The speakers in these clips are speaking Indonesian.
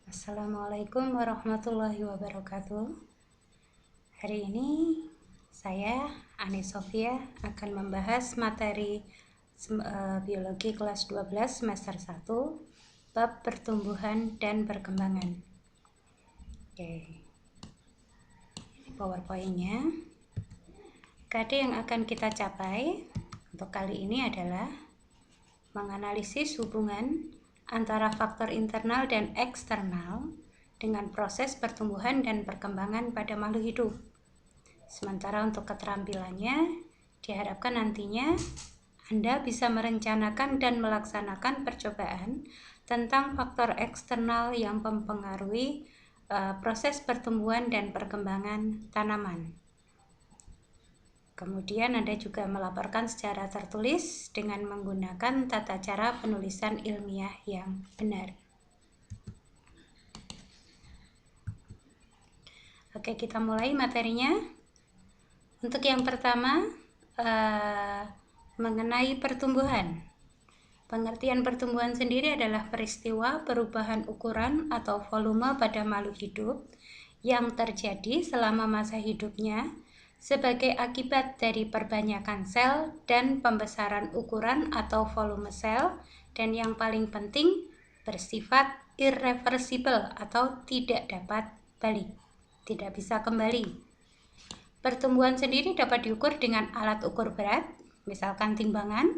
Assalamualaikum warahmatullahi wabarakatuh. Hari ini saya, Ani Sofia, akan membahas materi biologi kelas 12 semester 1, bab pertumbuhan dan perkembangan. Oke. Ini PowerPoint-nya. KD yang akan kita capai untuk kali ini adalah menganalisis hubungan antara faktor internal dan eksternal dengan proses pertumbuhan dan perkembangan pada makhluk hidup. Sementara untuk keterampilannya, diharapkan nantinya Anda bisa merencanakan dan melaksanakan percobaan tentang faktor eksternal yang mempengaruhi proses pertumbuhan dan perkembangan tanaman. Kemudian Anda juga melaporkan secara tertulis dengan menggunakan tata cara penulisan ilmiah yang benar. Oke, kita mulai materinya. Untuk yang pertama, mengenai pertumbuhan. Pengertian pertumbuhan sendiri adalah peristiwa perubahan ukuran atau volume pada makhluk hidup yang terjadi selama masa hidupnya sebagai akibat dari perbanyakan sel dan pembesaran ukuran atau volume sel, dan yang paling penting bersifat irreversible atau tidak dapat balik, tidak bisa kembali. Pertumbuhan sendiri dapat diukur dengan alat ukur berat, misalkan timbangan.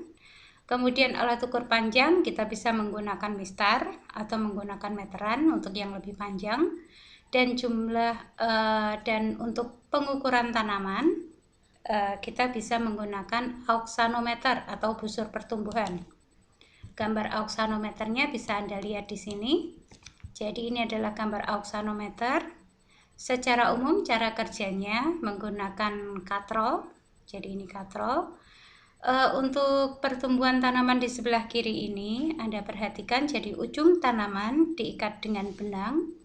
Kemudian alat ukur panjang kita bisa menggunakan mistar atau menggunakan meteran untuk yang lebih panjang. Dan dan untuk pengukuran tanaman kita bisa menggunakan auxanometer atau busur pertumbuhan. Gambar auxanometernya bisa Anda lihat di sini. Jadi ini adalah gambar auxanometer. Secara umum cara kerjanya menggunakan katrol. Jadi ini katrol. Untuk pertumbuhan tanaman di sebelah kiri ini Anda perhatikan, jadi ujung tanaman diikat dengan benang,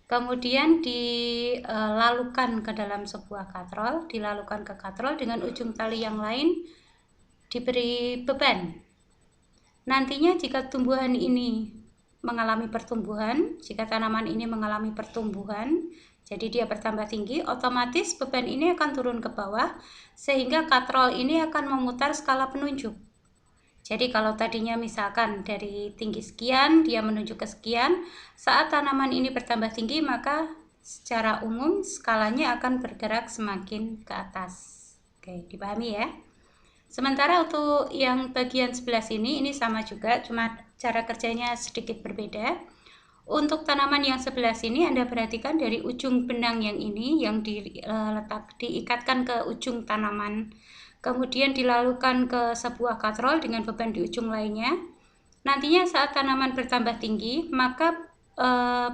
kemudian dilalukan ke dalam sebuah katrol, dilalukan ke katrol dengan ujung tali yang lain diberi beban. Nantinya jika tumbuhan ini mengalami pertumbuhan, jika tanaman ini mengalami pertumbuhan, jadi dia bertambah tinggi, otomatis beban ini akan turun ke bawah sehingga katrol ini akan memutar skala penunjuk. Jadi kalau tadinya misalkan dari tinggi sekian dia menuju ke sekian, saat tanaman ini bertambah tinggi maka secara umum skalanya akan bergerak semakin ke atas. Oke, dipahami ya. Sementara untuk yang bagian sebelah sini ini sama juga, cuma cara kerjanya sedikit berbeda. Untuk tanaman yang sebelah sini Anda perhatikan dari ujung benang yang ini yang diikatkan ke ujung tanaman, kemudian dilalukan ke sebuah katrol dengan beban di ujung lainnya. Nantinya saat tanaman bertambah tinggi, maka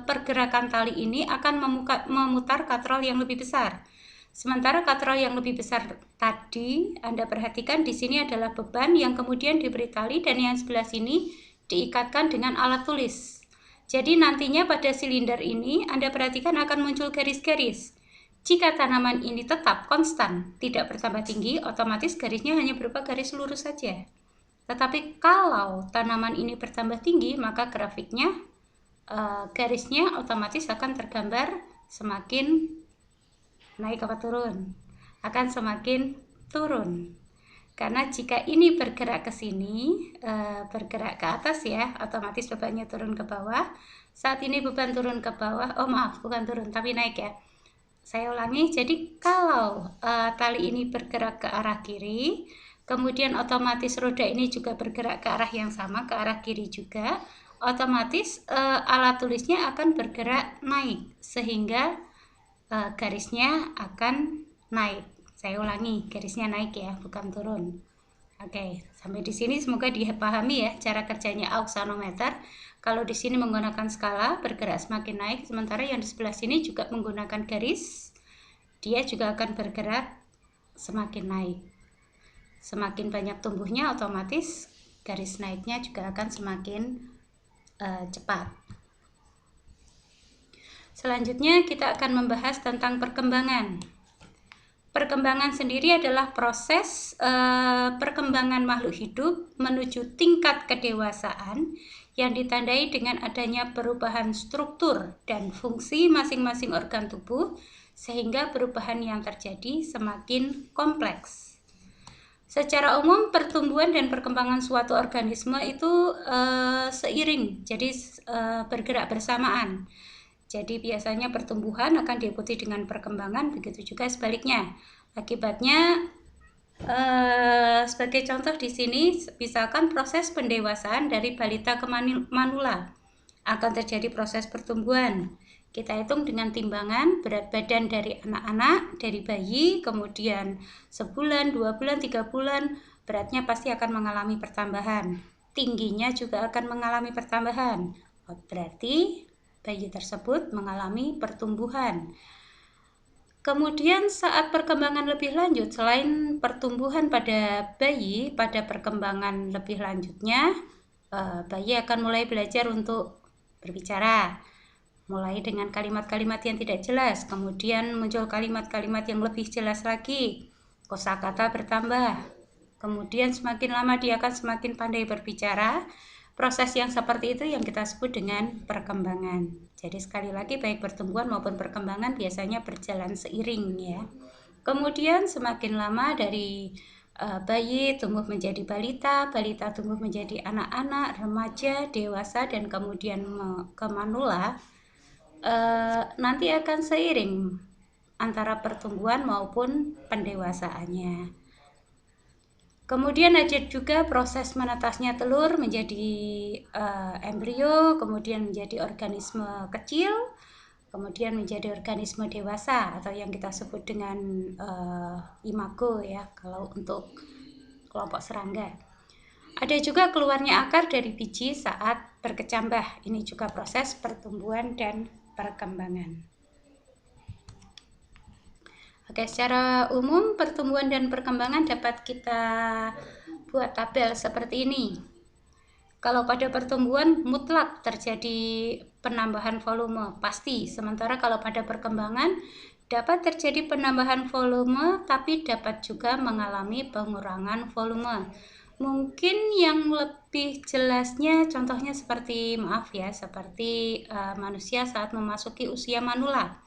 pergerakan tali ini akan memutar katrol yang lebih besar. Sementara katrol yang lebih besar tadi Anda perhatikan di sini adalah beban yang kemudian diberi tali, dan yang sebelah sini diikatkan dengan alat tulis. Jadi nantinya pada silinder ini Anda perhatikan akan muncul garis-garis. Jika tanaman ini tetap konstan, tidak bertambah tinggi, otomatis garisnya hanya berupa garis lurus saja. Tetapi kalau tanaman ini bertambah tinggi, maka grafiknya, garisnya otomatis akan tergambar semakin naik apa turun, akan semakin turun. Karena jika ini bergerak ke sini, bergerak ke atas ya, otomatis bebannya turun ke bawah. Saat ini beban turun ke bawah, bukan turun tapi naik ya. Saya ulangi, jadi kalau tali ini bergerak ke arah kiri, kemudian otomatis roda ini juga bergerak ke arah yang sama, ke arah kiri juga, otomatis alat tulisnya akan bergerak naik, sehingga garisnya akan naik. Saya ulangi, garisnya naik ya, bukan turun. Oke, sampai di sini semoga dipahami ya cara kerjanya auxanometer. Kalau di sini menggunakan skala bergerak semakin naik, sementara yang di sebelah sini juga menggunakan garis, dia juga akan bergerak semakin naik. Semakin banyak tumbuhnya, otomatis garis naiknya juga akan semakin cepat. Selanjutnya kita akan membahas tentang perkembangan. Perkembangan sendiri adalah proses perkembangan makhluk hidup menuju tingkat kedewasaan yang ditandai dengan adanya perubahan struktur dan fungsi masing-masing organ tubuh, sehingga perubahan yang terjadi semakin kompleks. Secara umum, pertumbuhan dan perkembangan suatu organisme itu seiring, jadi bergerak bersamaan. Jadi biasanya pertumbuhan akan diikuti dengan perkembangan, begitu juga sebaliknya. Akibatnya, sebagai contoh di sini, misalkan proses pendewasaan dari balita ke manula akan terjadi proses pertumbuhan. Kita hitung dengan timbangan berat badan dari anak-anak, dari bayi, kemudian sebulan, 2 bulan, 3 bulan, beratnya pasti akan mengalami pertambahan. Tingginya juga akan mengalami pertambahan. Berarti bayi tersebut mengalami pertumbuhan. Kemudian saat perkembangan lebih lanjut, selain pertumbuhan pada bayi, pada perkembangan lebih lanjutnya, bayi akan mulai belajar untuk berbicara, mulai dengan kalimat-kalimat yang tidak jelas, kemudian muncul kalimat-kalimat yang lebih jelas lagi, kosakata bertambah, kemudian semakin lama dia akan semakin pandai berbicara. Proses yang seperti itu yang kita sebut dengan perkembangan. Jadi sekali lagi, baik pertumbuhan maupun perkembangan biasanya berjalan seiring ya. Kemudian semakin lama dari bayi tumbuh menjadi balita, balita tumbuh menjadi anak-anak, remaja, dewasa, dan kemudian ke manula, nanti akan seiring antara pertumbuhan maupun pendewasaannya. Kemudian ada juga proses menetasnya telur menjadi embrio, kemudian menjadi organisme kecil, kemudian menjadi organisme dewasa atau yang kita sebut dengan imago ya kalau untuk kelompok serangga. Ada juga keluarnya akar dari biji saat berkecambah. Ini juga proses pertumbuhan dan perkembangan. Oke, secara umum pertumbuhan dan perkembangan dapat kita buat tabel seperti ini. Kalau pada pertumbuhan mutlak terjadi penambahan volume pasti, sementara kalau pada perkembangan dapat terjadi penambahan volume tapi dapat juga mengalami pengurangan volume. Mungkin yang lebih jelasnya contohnya seperti seperti manusia saat memasuki usia manula.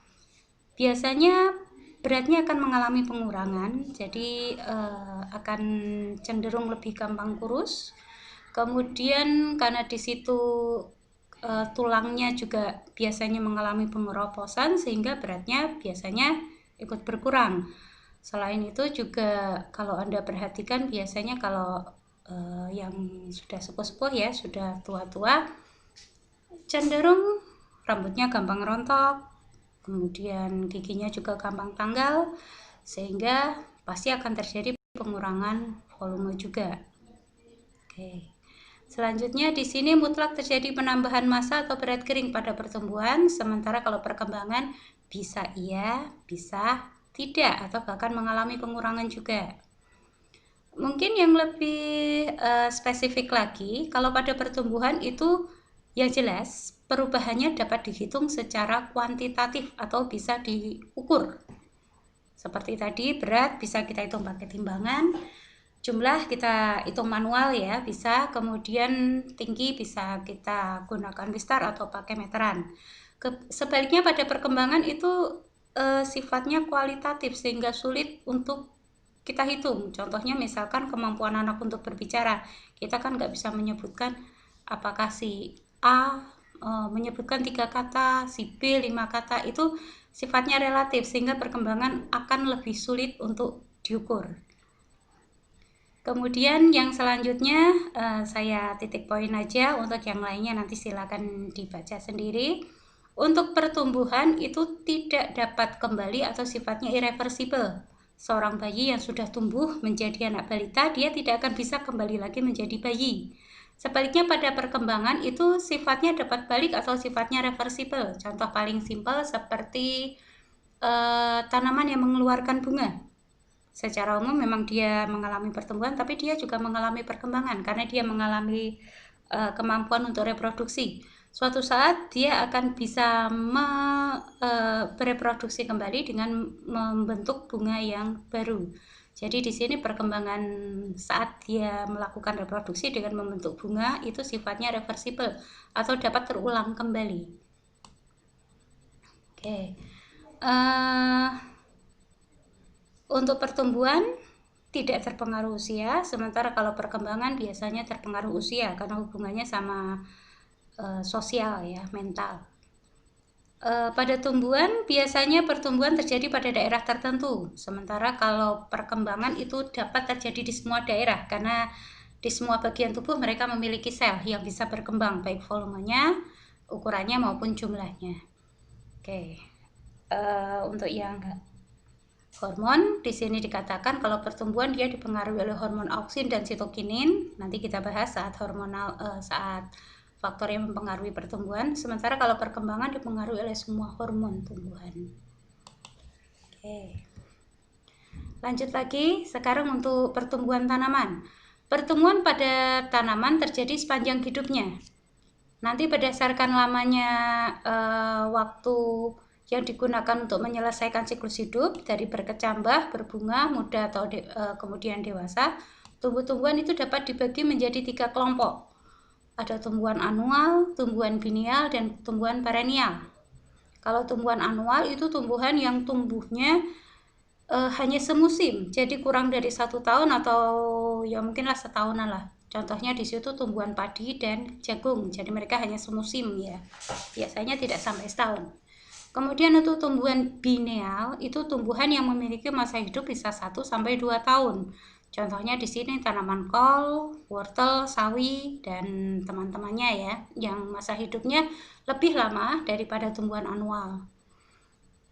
Biasanya beratnya akan mengalami pengurangan, jadi akan cenderung lebih gampang kurus. Kemudian karena di situ tulangnya juga biasanya mengalami pengeroposan sehingga beratnya biasanya ikut berkurang. Selain itu juga kalau Anda perhatikan biasanya kalau yang sudah sepuh-sepuh ya, sudah tua-tua, cenderung rambutnya gampang rontok, kemudian giginya juga gampang tanggal, sehingga pasti akan terjadi pengurangan volume juga. Oke. Selanjutnya di sini mutlak terjadi penambahan massa atau berat kering pada pertumbuhan, sementara kalau perkembangan bisa iya, bisa tidak, atau bahkan mengalami pengurangan juga. Mungkin yang lebih spesifik lagi, kalau pada pertumbuhan itu yang jelas perubahannya dapat dihitung secara kuantitatif atau bisa diukur. Seperti tadi, berat bisa kita hitung pakai timbangan, jumlah kita hitung manual ya, bisa, kemudian tinggi bisa kita gunakan Wistar atau pakai meteran. Sebaliknya pada perkembangan itu sifatnya kualitatif sehingga sulit untuk kita hitung. Contohnya misalkan kemampuan anak untuk berbicara, kita kan nggak bisa menyebutkan apakah si A menyebutkan 3 kata, si B 5 kata, itu sifatnya relatif sehingga perkembangan akan lebih sulit untuk diukur. Kemudian yang selanjutnya saya titik poin aja, untuk yang lainnya nanti silakan dibaca sendiri. Untuk pertumbuhan itu tidak dapat kembali atau sifatnya irreversible. Seorang bayi yang sudah tumbuh menjadi anak balita, dia tidak akan bisa kembali lagi menjadi bayi. Sebaliknya pada perkembangan itu sifatnya dapat balik atau sifatnya reversible. Contoh paling simpel seperti tanaman yang mengeluarkan bunga. Secara umum memang dia mengalami pertumbuhan, tapi dia juga mengalami perkembangan karena dia mengalami kemampuan untuk reproduksi. Suatu saat dia akan bisa bereproduksi kembali dengan membentuk bunga yang baru. Jadi di sini perkembangan saat dia melakukan reproduksi dengan membentuk bunga itu sifatnya reversible atau dapat terulang kembali. Oke. Untuk pertumbuhan tidak terpengaruh usia, sementara kalau perkembangan biasanya terpengaruh usia karena hubungannya sama sosial ya, mental. Pada tumbuhan biasanya pertumbuhan terjadi pada daerah tertentu, sementara kalau perkembangan itu dapat terjadi di semua daerah karena di semua bagian tubuh mereka memiliki sel yang bisa berkembang baik volumenya, ukurannya maupun jumlahnya. Oke. Untuk yang hormon di sini dikatakan kalau pertumbuhan dia dipengaruhi oleh hormon auksin dan sitokinin. Nanti kita bahas saat saat faktor yang mempengaruhi pertumbuhan. Sementara kalau perkembangan dipengaruhi oleh semua hormon tumbuhan. Oke. Lanjut lagi, sekarang untuk pertumbuhan tanaman. Pertumbuhan pada tanaman terjadi sepanjang hidupnya. Nanti berdasarkan lamanya waktu yang digunakan untuk menyelesaikan siklus hidup dari berkecambah, berbunga, muda atau kemudian dewasa, tumbuh-tumbuhan itu dapat dibagi menjadi 3 kelompok. Ada tumbuhan anual, tumbuhan biennial, dan tumbuhan perennial. Kalau tumbuhan anual itu tumbuhan yang tumbuhnya hanya semusim, jadi kurang dari 1 tahun atau ya mungkinlah setahunan lah. Contohnya di situ tumbuhan padi dan jagung, jadi mereka hanya semusim ya, biasanya tidak sampai setahun. Kemudian untuk tumbuhan biennial itu tumbuhan yang memiliki masa hidup bisa 1 sampai 2 tahun. Contohnya di sini tanaman kol, wortel, sawi, dan teman-temannya ya, yang masa hidupnya lebih lama daripada tumbuhan anual.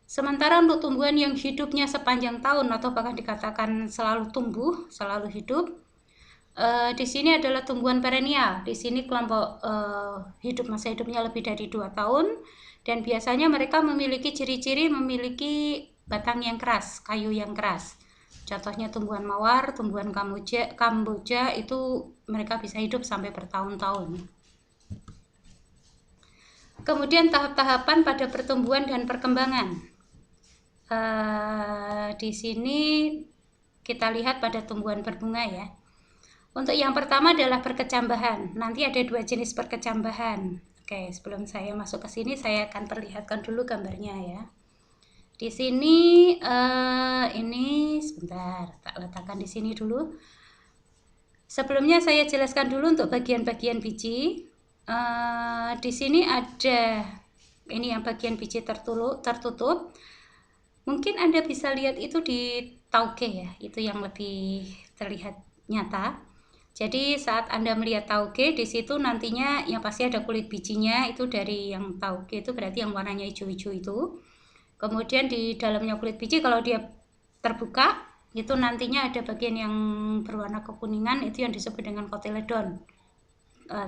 Sementara untuk tumbuhan yang hidupnya sepanjang tahun atau bahkan dikatakan selalu tumbuh, selalu hidup, di sini adalah tumbuhan perennial. Di sini kelompok masa hidupnya lebih dari 2 tahun, dan biasanya mereka memiliki ciri-ciri memiliki batang yang keras, kayu yang keras. Contohnya tumbuhan mawar, tumbuhan kamboja itu mereka bisa hidup sampai bertahun-tahun. Kemudian tahap-tahapan pada pertumbuhan dan perkembangan. Di sini kita lihat pada tumbuhan berbunga ya. Untuk yang pertama adalah perkecambahan. Nanti ada 2 jenis perkecambahan. Oke, sebelum saya masuk ke sini saya akan perlihatkan dulu gambarnya ya. Di sini ini sebentar, tak letakkan di sini dulu. Sebelumnya saya jelaskan dulu untuk bagian-bagian biji. Di sini ada ini yang bagian biji tertutup. Mungkin Anda bisa lihat itu di tauge ya, itu yang lebih terlihat nyata. Jadi saat Anda melihat tauge di situ nantinya yang pasti ada kulit bijinya itu dari yang tauge itu berarti yang warnanya hijau-hijau itu. Kemudian di dalamnya kulit biji kalau dia terbuka itu nantinya ada bagian yang berwarna kekuningan itu yang disebut dengan kotiledon.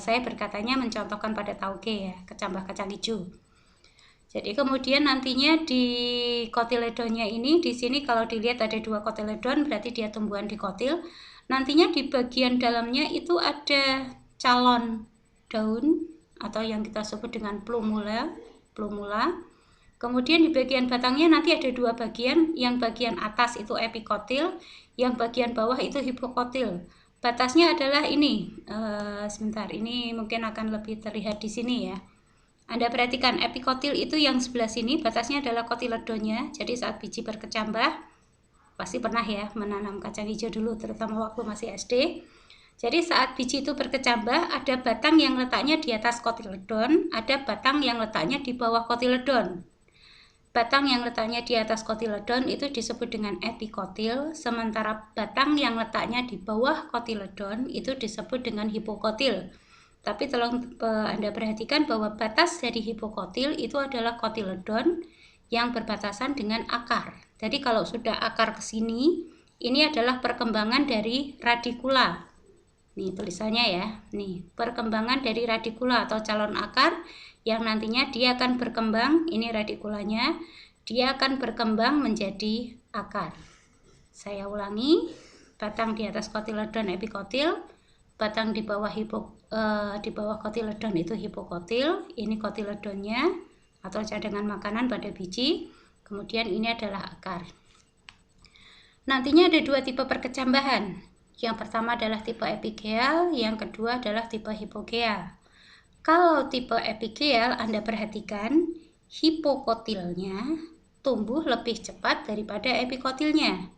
Saya berkatanya mencontohkan pada tauge ya, kecambah kacang hijau. Jadi kemudian nantinya di kotiledonnya ini di sini kalau dilihat ada 2 kotiledon berarti dia tumbuhan dikotil. Nantinya di bagian dalamnya itu ada calon daun atau yang kita sebut dengan plumula. Kemudian di bagian batangnya nanti ada 2 bagian, yang bagian atas itu epikotil, yang bagian bawah itu hipokotil. Batasnya adalah ini, sebentar, ini mungkin akan lebih terlihat di sini ya. Anda perhatikan epikotil itu yang sebelah sini, batasnya adalah kotiledonnya. Jadi saat biji berkecambah, pasti pernah ya menanam kacang hijau dulu, terutama waktu masih SD. Jadi saat biji itu berkecambah, ada batang yang letaknya di atas kotiledon, ada batang yang letaknya di bawah kotiledon. Batang yang letaknya di atas kotiledon itu disebut dengan epikotil, sementara batang yang letaknya di bawah kotiledon itu disebut dengan hipokotil. Tapi tolong Anda perhatikan bahwa batas dari hipokotil itu adalah kotiledon yang berbatasan dengan akar. Jadi kalau sudah akar ke sini, ini adalah perkembangan dari radikula. Nih tulisannya ya, nih perkembangan dari radikula atau calon akar yang nantinya dia akan berkembang, ini radikulanya, dia akan berkembang menjadi akar. Saya ulangi, batang di atas kotiledon epikotil, batang di bawah kotiledon itu hipokotil, ini kotiledonnya atau cadangan makanan pada biji, kemudian ini adalah akar. Nantinya ada dua tipe perkecambahan. Yang pertama adalah tipe epigeal, yang kedua adalah tipe hipogeal. Kalau tipe epigeal, Anda perhatikan hipokotilnya tumbuh lebih cepat daripada epikotilnya,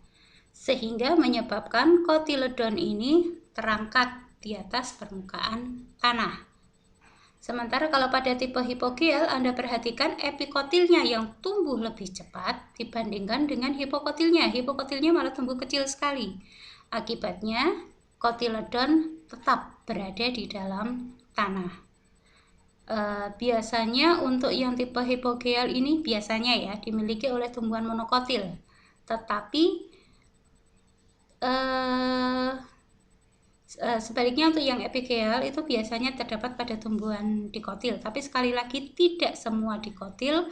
sehingga menyebabkan kotiledon ini terangkat di atas permukaan tanah. Sementara kalau pada tipe hipogeal, Anda perhatikan epikotilnya yang tumbuh lebih cepat dibandingkan dengan hipokotilnya. Hipokotilnya malah tumbuh kecil sekali. Akibatnya, kotiledon tetap berada di dalam tanah. Biasanya untuk yang tipe hipogeal ini biasanya ya dimiliki oleh tumbuhan monokotil. Tetapi sebaliknya untuk yang epigeal itu biasanya terdapat pada tumbuhan dikotil, tapi sekali lagi tidak semua dikotil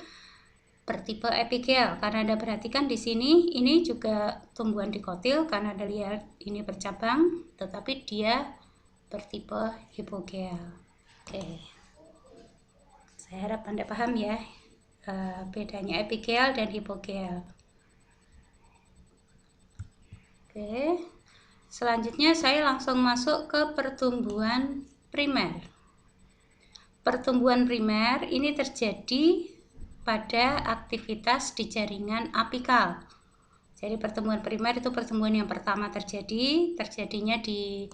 bertipe epigeal, karena Anda perhatikan di sini ini juga tumbuhan dikotil karena Anda lihat ini bercabang, tetapi dia bertipe hipogeal. Oke, saya harap Anda paham ya bedanya epigeal dan hipogeal. Oke. Selanjutnya saya langsung masuk ke pertumbuhan primer. Pertumbuhan primer ini terjadi pada aktivitas di jaringan apikal. Jadi pertumbuhan primer itu pertumbuhan yang pertama terjadinya di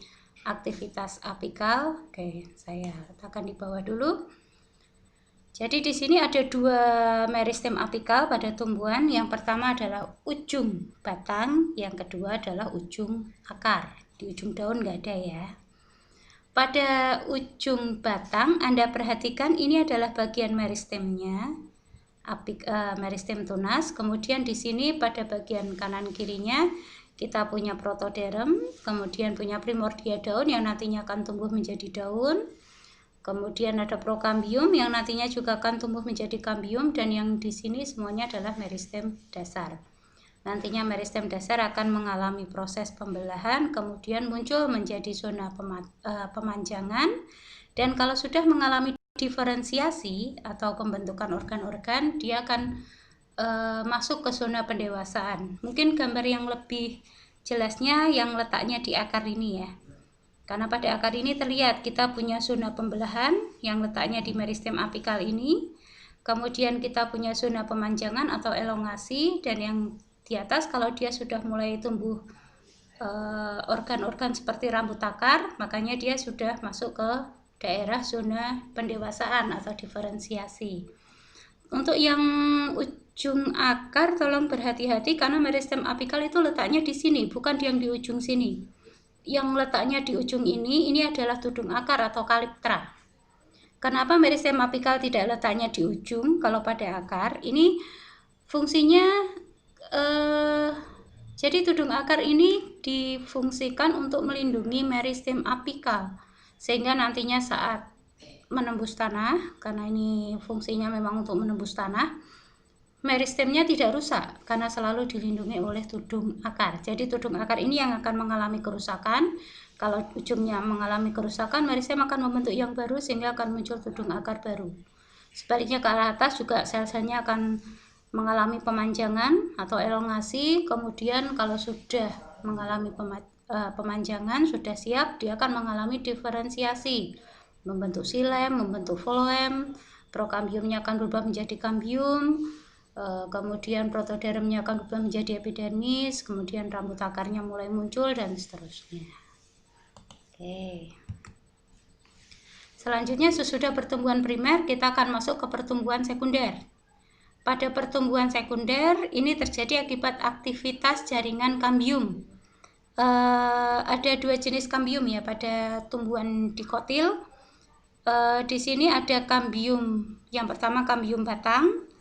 aktivitas apikal. Oke, saya letakkan di bawah dulu. Jadi di sini ada dua meristem apikal pada tumbuhan. Yang pertama adalah ujung batang, yang kedua adalah ujung akar. Di ujung daun nggak ada ya. Pada ujung batang, Anda perhatikan ini adalah bagian meristemnya, meristem tunas. Kemudian di sini pada bagian kanan kirinya kita punya protoderm, kemudian punya primordia daun yang nantinya akan tumbuh menjadi daun. Kemudian ada prokambium yang nantinya juga akan tumbuh menjadi kambium, dan yang di sini semuanya adalah meristem dasar. Nantinya meristem dasar akan mengalami proses pembelahan, kemudian muncul menjadi zona pemanjangan, dan kalau sudah mengalami diferensiasi atau pembentukan organ-organ, dia akan masuk ke zona pendewasaan. Mungkin gambar yang lebih jelasnya yang letaknya di akar ini ya. Karena pada akar ini terlihat kita punya zona pembelahan yang letaknya di meristem apikal ini. Kemudian kita punya zona pemanjangan atau elongasi, dan yang di atas kalau dia sudah mulai tumbuh organ-organ seperti rambut akar, makanya dia sudah masuk ke daerah zona pendewasaan atau diferensiasi. Untuk yang ujung akar tolong berhati-hati karena meristem apikal itu letaknya di sini, bukan yang di ujung sini. Yang letaknya di ujung ini adalah tudung akar atau kaliptra. Kenapa meristem apikal tidak letaknya di ujung kalau pada akar? Ini fungsinya jadi tudung akar ini difungsikan untuk melindungi meristem apikal, sehingga nantinya saat menembus tanah, karena ini fungsinya memang untuk menembus tanah, meristemnya tidak rusak karena selalu dilindungi oleh tudung akar. Jadi tudung akar ini yang akan mengalami kerusakan. Kalau ujungnya mengalami kerusakan, meristem akan membentuk yang baru sehingga akan muncul tudung akar baru. Sebaliknya ke arah atas juga sel-selnya akan mengalami pemanjangan atau elongasi. Kemudian kalau sudah mengalami pemanjangan, sudah siap, dia akan mengalami diferensiasi, membentuk xilem, membentuk phloem, prokambiumnya akan berubah menjadi kambium, kemudian protodermnya akan berubah menjadi epidermis, kemudian rambut akarnya mulai muncul, dan seterusnya. Oke. Selanjutnya sesudah pertumbuhan primer kita akan masuk ke pertumbuhan sekunder. Pada pertumbuhan sekunder ini terjadi akibat aktivitas jaringan kambium. Ada dua jenis kambium ya pada tumbuhan dikotil. Di sini ada kambium, yang pertama kambium batang.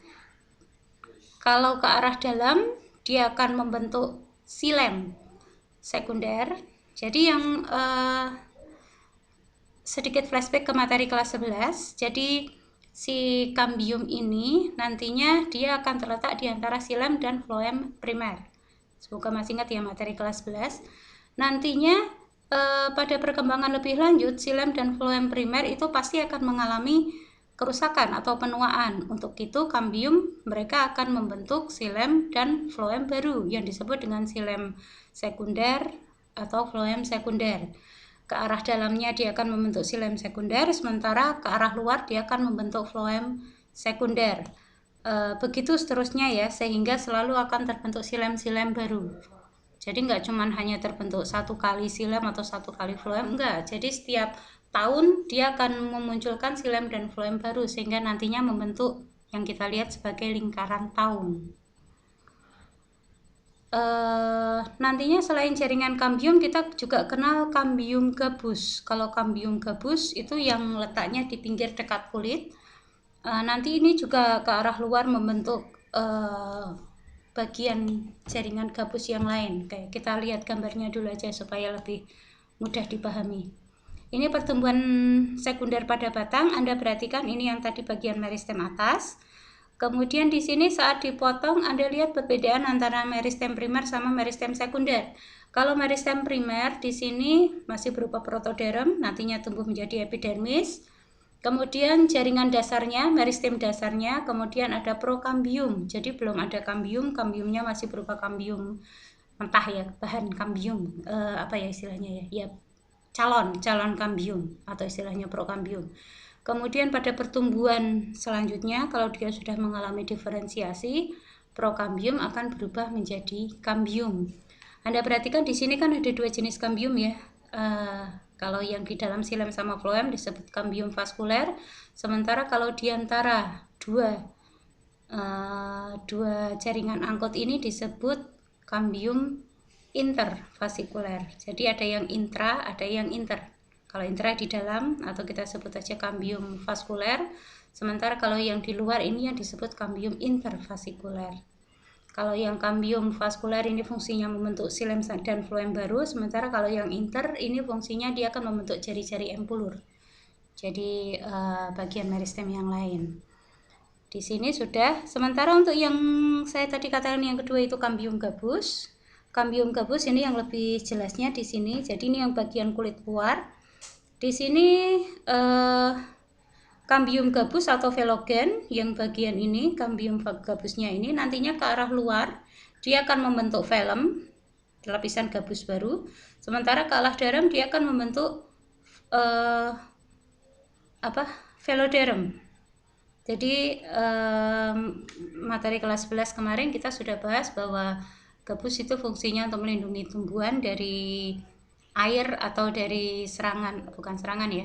Kalau ke arah dalam, dia akan membentuk xilem sekunder. Jadi yang sedikit flashback ke materi kelas 11. Jadi si kambium ini nantinya dia akan terletak di antara xilem dan phloem primer. Semoga masih ingat ya materi kelas 11. Nantinya pada perkembangan lebih lanjut, xilem dan phloem primer itu pasti akan mengalami kerusakan atau penuaan. Untuk itu kambium mereka akan membentuk xilem dan floem baru yang disebut dengan xilem sekunder atau floem sekunder. Ke arah dalamnya dia akan membentuk xilem sekunder, sementara ke arah luar dia akan membentuk floem sekunder. Begitu seterusnya ya, sehingga selalu akan terbentuk xilem-xilem baru. Jadi nggak cuman hanya terbentuk satu kali xilem atau satu kali floem, enggak. Jadi setiap tahun dia akan memunculkan xilem dan floem baru sehingga nantinya membentuk yang kita lihat sebagai lingkaran tahun. Nantinya selain jaringan kambium kita juga kenal kambium gabus. Kalau kambium gabus itu yang letaknya di pinggir dekat kulit. Nanti ini juga ke arah luar membentuk bagian jaringan gabus yang lain. Kayak kita lihat gambarnya dulu aja supaya lebih mudah dipahami. Ini pertumbuhan sekunder pada batang. Anda perhatikan ini yang tadi bagian meristem atas. Kemudian di sini saat dipotong Anda lihat perbedaan antara meristem primer sama meristem sekunder. Kalau meristem primer di sini masih berupa protoderm, nantinya tumbuh menjadi epidermis. Kemudian jaringan dasarnya, meristem dasarnya, kemudian ada prokambium. Jadi belum ada kambium, kambiumnya masih berupa kambium mentah ya, bahan kambium. Apa ya istilahnya ya? Ya calon kambium atau istilahnya prokambium. Kemudian pada pertumbuhan selanjutnya kalau dia sudah mengalami diferensiasi, prokambium akan berubah menjadi kambium. Anda perhatikan di sini kan ada dua jenis kambium ya. Kalau yang di dalam xilem sama floem disebut kambium vaskuler, sementara kalau di antara dua jaringan angkut ini disebut kambium intervasikuler. Jadi ada yang intra, ada yang inter. Kalau intra di dalam atau kita sebut aja kambium vaskuler, sementara kalau yang di luar ini yang disebut kambium intervasikuler. Kalau yang kambium vaskuler ini fungsinya membentuk xilem dan floem baru, sementara kalau yang inter ini fungsinya dia akan membentuk jari-jari empulur. Jadi bagian meristem yang lain. Di sini sudah. Sementara untuk yang saya tadi katakan yang kedua itu kambium gabus. Kambium gabus ini yang lebih jelasnya di sini. Jadi ini yang bagian kulit luar. Di sini kambium gabus atau velogen yang bagian ini, kambium gabusnya ini nantinya ke arah luar dia akan membentuk velum, lapisan gabus baru. Sementara ke arah dalam dia akan membentuk veloderm. Jadi materi kelas 11 kemarin kita sudah bahas bahwa gabus itu fungsinya untuk melindungi tumbuhan dari air atau dari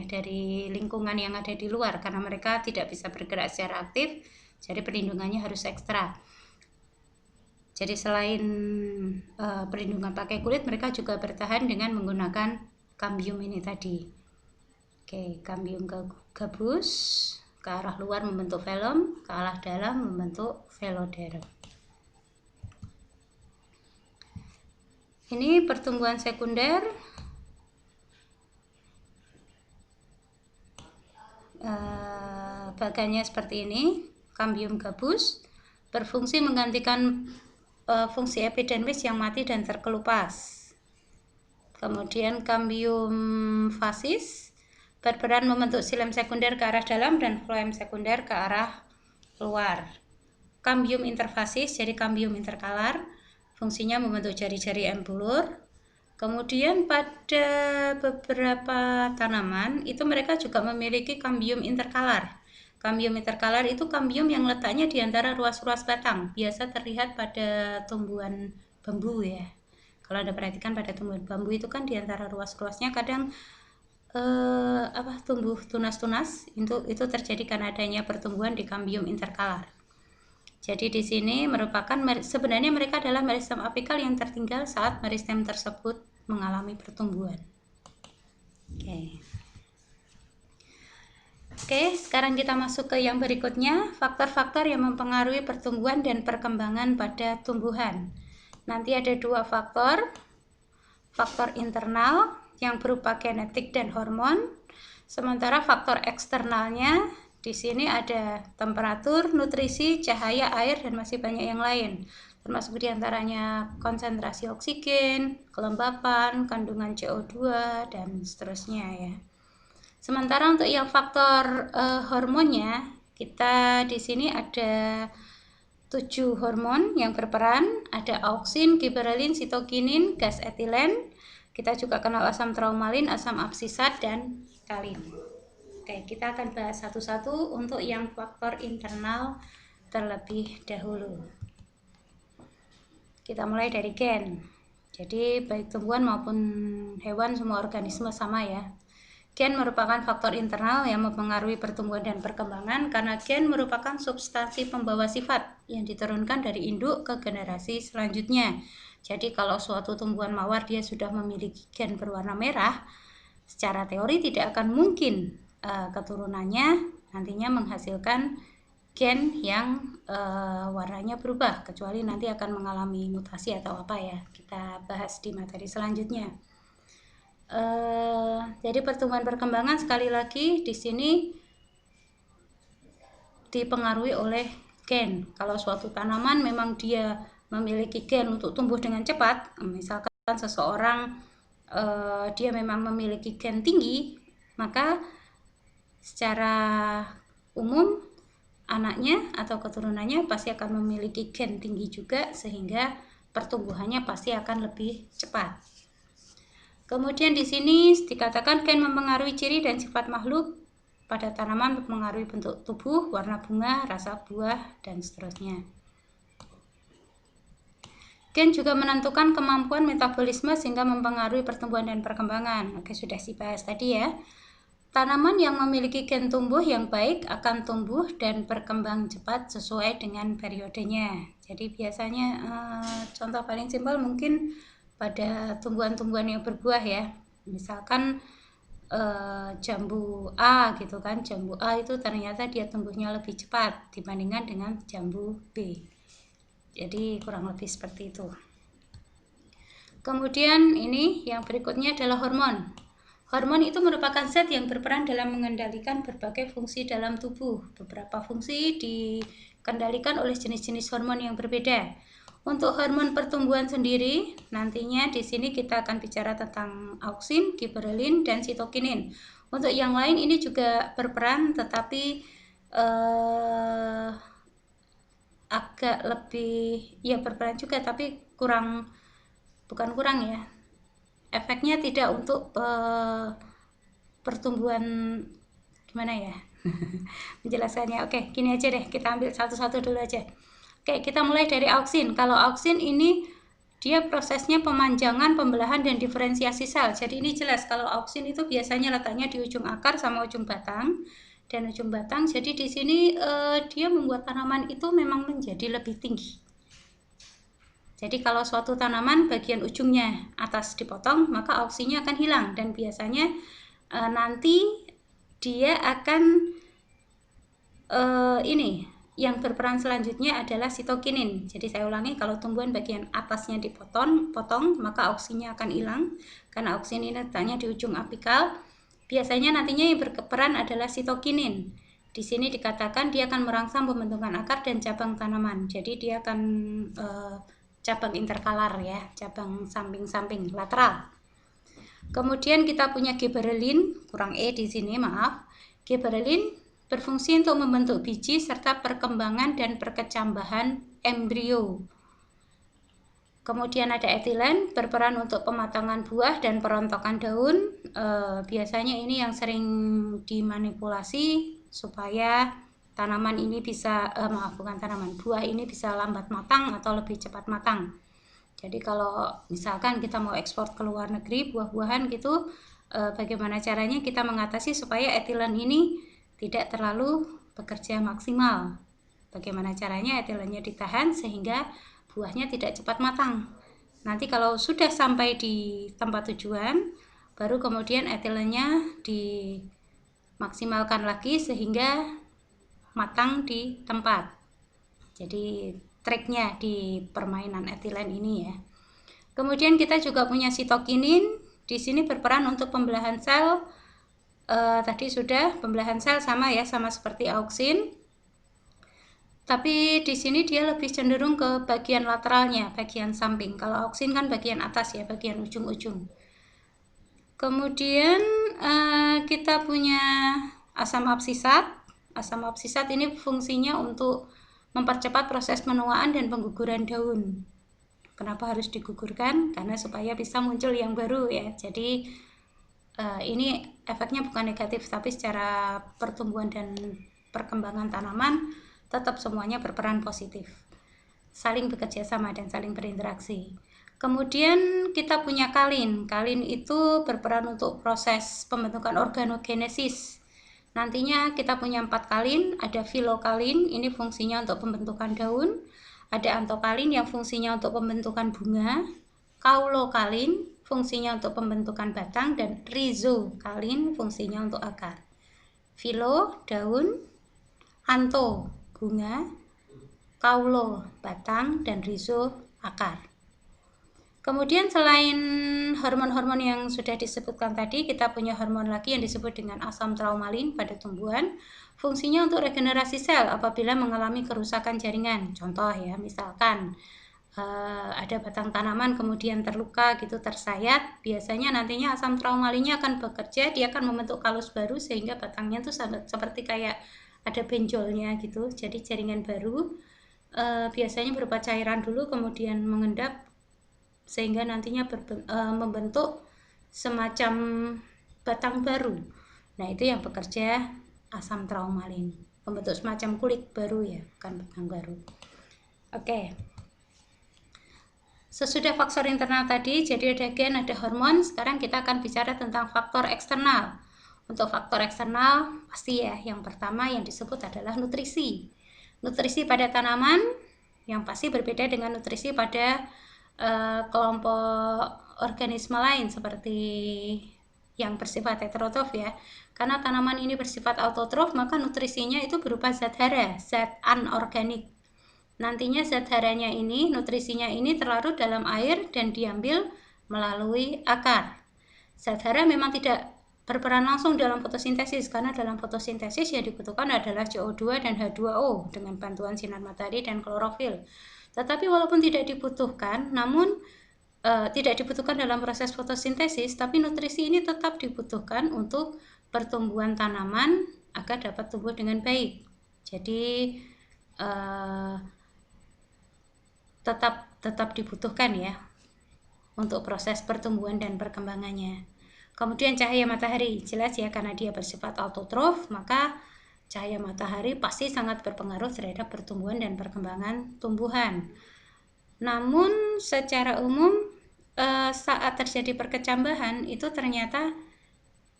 dari lingkungan yang ada di luar karena mereka tidak bisa bergerak secara aktif, jadi perlindungannya harus ekstra. Jadi selain perlindungan pakai kulit, mereka juga bertahan dengan menggunakan kambium ini tadi. Oke, kambium gabus ke arah luar membentuk velum, ke arah dalam membentuk veloderm. Ini pertumbuhan sekunder. Bagannya seperti ini. Kambium gabus berfungsi menggantikan fungsi epidermis yang mati dan terkelupas. Kemudian kambium fasis berperan membentuk xilem sekunder ke arah dalam dan floem sekunder ke arah luar. Kambium interfasis jadi kambium interkalar, fungsinya membentuk jari-jari empulur. Kemudian pada beberapa tanaman itu mereka juga memiliki kambium interkalar. Kambium interkalar itu kambium yang letaknya di antara ruas-ruas batang, biasa terlihat pada tumbuhan bambu ya. Kalau Anda perhatikan pada tumbuhan bambu itu kan di antara ruas-ruasnya kadang tumbuh tunas-tunas, itu terjadi karena adanya pertumbuhan di kambium interkalar. Jadi di sini merupakan sebenarnya mereka adalah meristem apikal yang tertinggal saat meristem tersebut mengalami pertumbuhan. Oke, sekarang kita masuk ke yang berikutnya, faktor-faktor yang mempengaruhi pertumbuhan dan perkembangan pada tumbuhan. Nanti ada dua faktor internal yang berupa genetik dan hormon, sementara faktor eksternalnya di sini ada temperatur, nutrisi, cahaya, air, dan masih banyak yang lain, termasuk diantaranya konsentrasi oksigen, kelembapan, kandungan CO2, dan seterusnya ya. Sementara untuk yang faktor hormonnya, kita di sini ada 7 hormon yang berperan, ada auksin, giberelin, sitokinin, gas etilen. Kita juga kenal asam traumalin, asam absisat, dan kalin. Oke, kita akan bahas satu-satu untuk yang faktor internal terlebih dahulu. Kita mulai dari gen. Jadi baik tumbuhan maupun hewan semua organisme sama ya. Gen merupakan faktor internal yang mempengaruhi pertumbuhan dan perkembangan karena gen merupakan substansi pembawa sifat yang diturunkan dari induk ke generasi selanjutnya. Jadi kalau suatu tumbuhan mawar dia sudah memiliki gen berwarna merah, secara teori tidak akan mungkin keturunannya nantinya menghasilkan gen yang warnanya berubah, kecuali nanti akan mengalami mutasi atau apa ya. Kita bahas di materi selanjutnya. Jadi pertumbuhan perkembangan sekali lagi di sini dipengaruhi oleh gen. Kalau suatu tanaman memang dia memiliki gen untuk tumbuh dengan cepat, misalkan seseorang dia memang memiliki gen tinggi, maka secara umum anaknya atau keturunannya pasti akan memiliki gen tinggi juga, sehingga pertumbuhannya pasti akan lebih cepat. Kemudian di sini dikatakan gen mempengaruhi ciri dan sifat makhluk pada tanaman, mempengaruhi bentuk tubuh, warna bunga, rasa buah, dan seterusnya. Gen juga menentukan kemampuan metabolisme sehingga mempengaruhi pertumbuhan dan perkembangan. Oke, sudah dibahas tadi ya. Tanaman yang memiliki gen tumbuh yang baik akan tumbuh dan berkembang cepat sesuai dengan periodenya. Jadi biasanya contoh paling simpel mungkin pada tumbuhan-tumbuhan yang berbuah ya. Misalkan jambu A gitu kan. Jambu A itu ternyata dia tumbuhnya lebih cepat dibandingkan dengan jambu B. Jadi kurang lebih seperti itu. Kemudian ini yang berikutnya adalah hormon. Hormon itu merupakan zat yang berperan dalam mengendalikan berbagai fungsi dalam tubuh. Beberapa fungsi dikendalikan oleh jenis-jenis hormon yang berbeda. Untuk hormon pertumbuhan sendiri, nantinya di sini kita akan bicara tentang auksin, giberelin, dan sitokinin. Untuk yang lain ini juga berperan, tetapi agak lebih ya berperan juga, tapi bukan kurang ya. Efeknya tidak untuk pertumbuhan, gimana ya menjelaskannya. Oke, gini aja deh, kita ambil satu-satu dulu aja. Oke, kita mulai dari auksin. Kalau auksin ini dia prosesnya pemanjangan, pembelahan, dan diferensiasi sel. Jadi ini jelas kalau auksin itu biasanya letaknya di ujung akar sama ujung batang dan ujung batang. Jadi di sini dia membuat tanaman itu memang menjadi lebih tinggi. Jadi kalau suatu tanaman bagian ujungnya atas dipotong, maka auksinnya akan hilang dan biasanya nanti dia akan ini yang berperan selanjutnya adalah sitokinin. Jadi saya ulangi, kalau tumbuhan bagian atasnya dipotong, maka auksinnya akan hilang karena auksin ini letaknya di ujung apikal. Biasanya nantinya yang berperan adalah sitokinin. Di sini dikatakan dia akan merangsang pembentukan akar dan cabang tanaman. Jadi dia akan cabang interkalar ya, cabang samping-samping lateral. Kemudian kita punya giberelin, kurang E di sini, maaf. Giberelin berfungsi untuk membentuk biji serta perkembangan dan perkecambahan embrio. Kemudian ada etilen, berperan untuk pematangan buah dan perontokan daun. Biasanya ini yang sering dimanipulasi supaya tanaman ini bisa, buah ini bisa lambat matang atau lebih cepat matang. Jadi kalau misalkan kita mau ekspor ke luar negeri buah-buahan gitu, bagaimana caranya kita mengatasi supaya etilen ini tidak terlalu bekerja maksimal. Bagaimana caranya etilennya ditahan sehingga buahnya tidak cepat matang. Nanti kalau sudah sampai di tempat tujuan, baru kemudian etilennya dimaksimalkan lagi sehingga matang di tempat. Jadi triknya di permainan etilen ini ya. Kemudian kita juga punya sitokinin. Di sini berperan untuk pembelahan sel. Tadi sudah pembelahan sel sama ya, sama seperti auksin. Tapi di sini dia lebih cenderung ke bagian lateralnya, bagian samping. Kalau auksin kan bagian atas ya, bagian ujung-ujung. Kemudian kita punya asam absisat. Asam absisat ini fungsinya untuk mempercepat proses penuaan dan pengguguran daun. Kenapa harus digugurkan? Karena supaya bisa muncul yang baru ya. Jadi ini efeknya bukan negatif, tapi secara pertumbuhan dan perkembangan tanaman tetap semuanya berperan positif, saling bekerja sama dan saling berinteraksi. Kemudian kita punya kalin. Kalin itu berperan untuk proses pembentukan organogenesis. Nantinya kita punya 4 kalin, ada filokalin, ini fungsinya untuk pembentukan daun, ada antokalin yang fungsinya untuk pembentukan bunga, kaulokalin fungsinya untuk pembentukan batang, dan rizokalin fungsinya untuk akar. Filo, daun, anto, bunga, kaulo, batang, dan rizo, akar. Kemudian selain hormon-hormon yang sudah disebutkan tadi, kita punya hormon lagi yang disebut dengan asam traumalin pada tumbuhan. Fungsinya untuk regenerasi sel apabila mengalami kerusakan jaringan. Contoh ya, misalkan ada batang tanaman kemudian terluka gitu, tersayat, biasanya nantinya asam traumalinnya akan bekerja, dia akan membentuk kalus baru sehingga batangnya tuh seperti kayak ada benjolnya gitu, jadi jaringan baru. Biasanya berupa cairan dulu kemudian mengendap sehingga nantinya membentuk semacam batang baru. Nah, itu yang bekerja asam traumalin, membentuk semacam kulit baru ya, bukan batang baru. Oke. Sesudah faktor internal tadi, jadi ada gen, ada hormon, sekarang kita akan bicara tentang faktor eksternal. Untuk faktor eksternal, pasti ya, yang pertama yang disebut adalah nutrisi. Nutrisi pada tanaman yang pasti berbeda dengan nutrisi pada kelompok organisme lain seperti yang bersifat heterotrof ya. Karena tanaman ini bersifat autotrof, maka nutrisinya itu berupa zat hara, zat anorganik. Nantinya zat haranya ini, nutrisinya ini terlarut dalam air dan diambil melalui akar. Zat hara memang tidak berperan langsung dalam fotosintesis, karena dalam fotosintesis yang dibutuhkan adalah CO2 dan H2O dengan bantuan sinar matahari dan klorofil. Tetapi walaupun tidak dibutuhkan, namun tidak dibutuhkan dalam proses fotosintesis, tapi nutrisi ini tetap dibutuhkan untuk pertumbuhan tanaman agar dapat tumbuh dengan baik. Jadi tetap dibutuhkan ya untuk proses pertumbuhan dan perkembangannya. Kemudian cahaya matahari, jelas ya, karena dia bersifat autotrof, maka cahaya matahari pasti sangat berpengaruh terhadap pertumbuhan dan perkembangan tumbuhan. Namun secara umum saat terjadi perkecambahan itu ternyata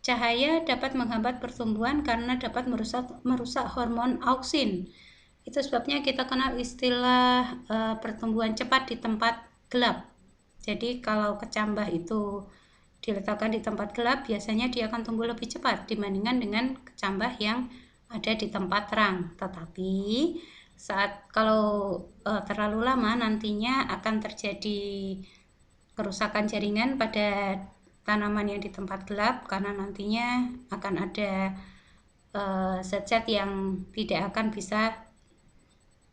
cahaya dapat menghambat pertumbuhan karena dapat merusak hormon auksin. Itu sebabnya kita kenal istilah pertumbuhan cepat di tempat gelap. Jadi kalau kecambah itu diletakkan di tempat gelap, biasanya dia akan tumbuh lebih cepat dibandingkan dengan kecambah yang ada di tempat terang. Tetapi kalau terlalu lama, nantinya akan terjadi kerusakan jaringan pada tanaman yang di tempat gelap, karena nantinya akan ada zat-zat yang tidak akan bisa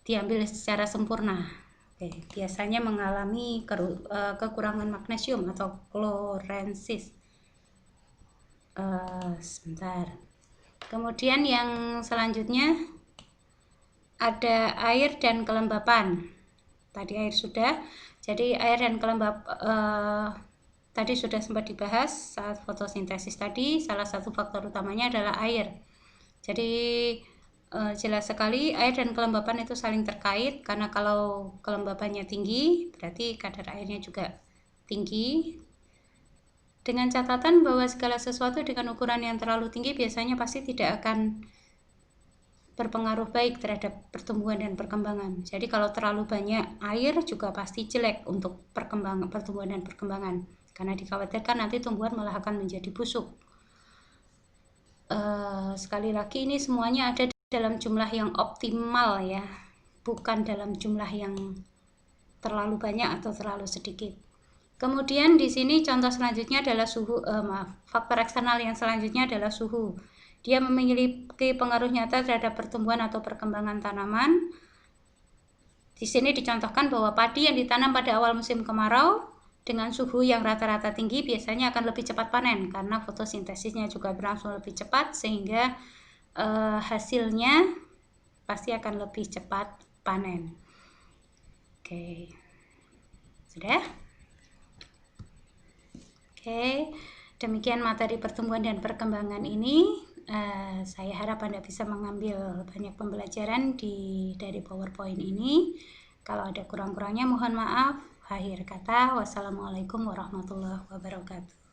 diambil secara sempurna. Oke, biasanya mengalami kekurangan magnesium atau klorensis. Sebentar. Kemudian yang selanjutnya ada air dan kelembapan. Tadi air sudah. Jadi air dan tadi sudah sempat dibahas saat fotosintesis tadi. Salah satu faktor utamanya adalah air. Jadi jelas sekali air dan kelembapan itu saling terkait, karena kalau kelembapannya tinggi berarti kadar airnya juga tinggi. Dengan catatan bahwa segala sesuatu dengan ukuran yang terlalu tinggi biasanya pasti tidak akan berpengaruh baik terhadap pertumbuhan dan perkembangan. Jadi kalau terlalu banyak air juga pasti jelek untuk pertumbuhan dan perkembangan, karena dikhawatirkan nanti tumbuhan malah akan menjadi busuk. Sekali lagi ini semuanya ada dalam jumlah yang optimal ya, bukan dalam jumlah yang terlalu banyak atau terlalu sedikit. Kemudian di sini contoh selanjutnya adalah suhu, faktor eksternal yang selanjutnya adalah suhu. Dia memiliki pengaruh nyata terhadap pertumbuhan atau perkembangan tanaman. Di sini dicontohkan bahwa padi yang ditanam pada awal musim kemarau dengan suhu yang rata-rata tinggi biasanya akan lebih cepat panen karena fotosintesisnya juga berlangsung lebih cepat, sehingga hasilnya pasti akan lebih cepat panen. Oke, sudah? Oke, demikian materi pertumbuhan dan perkembangan ini. Saya harap Anda bisa mengambil banyak pembelajaran dari PowerPoint ini. Kalau ada kurang-kurangnya mohon maaf. Akhir kata, wassalamualaikum warahmatullahi wabarakatuh.